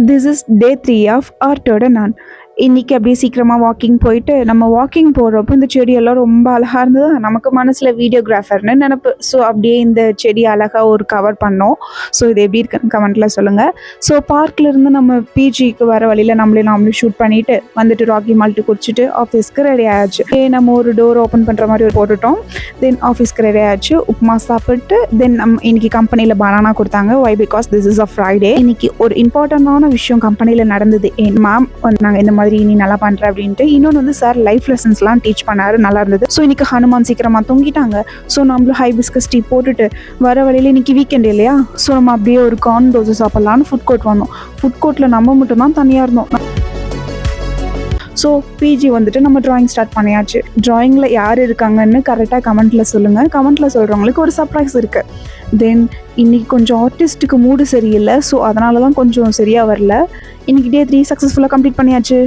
This is day 3 of ஆர்ட்டோட நான். இன்னைக்கு அப்படியே சீக்கிரமாக வாக்கிங் போயிட்டு, நம்ம வாக்கிங் போகிறப்போ இந்த செடியெல்லாம் ரொம்ப அழகாக இருந்ததா, நமக்கு மனசில் வீடியோகிராஃபர்னு நினப்பு. ஸோ அப்படியே இந்த செடி அழகாக ஒரு கவர் பண்ணோம். ஸோ இது எப்படி இருக்குன்னு கமெண்ட்டில் சொல்லுங்கள். ஸோ பார்க்கில் இருந்து நம்ம பிஜிக்கு வர வழியில் நாமளே ஷூட் பண்ணிவிட்டு வந்துட்டு ராக்கி மால்ட்டு குடிச்சிட்டு ஆஃபீஸ்க்கு ரெடி ஆயாச்சு. நம்ம ஒரு டோர் ஓப்பன் பண்ணுற மாதிரி போட்டுட்டோம். தென் ஆஃபீஸ்க்கு ரெடி ஆயாச்சு. உப்புமா சாப்பிட்டு தென் இன்னைக்கு கம்பெனியில் பனானா கொடுத்தாங்க. Why because this is a Friday. இன்னைக்கு ஒரு இம்பார்ட்டண்டான விஷயம் கம்பெனியில் நடந்தது. என் மேம் வந்து நாங்கள் இந்த மாதிரி நீ நல்லா பண்ற அப்படின்ட்டு. இன்னொன்று வந்து சார் லைஃப் லெசன்ஸ்லாம் டீச் பண்ணாரு, நல்லா இருந்தது. ஸோ இன்னைக்கு ஹனுமான் சீக்கிரமாக தூங்கிட்டாங்க. ஸோ நம்மளும் ஹைபிஸ்கஸ் டீ போட்டுட்டு வர வழியில் இன்னைக்கு வீக்கெண்ட் இல்லையா, ஸோ நம்ம அப்படியே ஒரு கார்ன் தோசை சாப்பிட்லான்னு ஃபுட் கோர்ட் வந்தோம். ஃபுட் கோர்ட்டில் நம்ம மட்டும் தான் தனியாக இருந்தோம். ஸோ பிஜி வந்துட்டு நம்ம ட்ராயிங் ஸ்டார்ட் பண்ணியாச்சு. ட்ராயிங்கில் யார் இருக்காங்கன்னு கரெக்டாக கமெண்ட்டில் சொல்லுங்கள். கமெண்ட்டில் சொல்கிறவங்களுக்கு ஒரு சர்ப்ரைஸ் இருக்குது. தென் இன்றைக்கி கொஞ்சம் ஆர்டிஸ்ட்டுக்கு மூடு சரியில்லை. ஸோ அதனால தான் கொஞ்சம் சரியாக வரல. இன்றைக்கி டே 3 சக்ஸஸ்ஃபுல்லாக கம்ப்ளீட் பண்ணியாச்சு.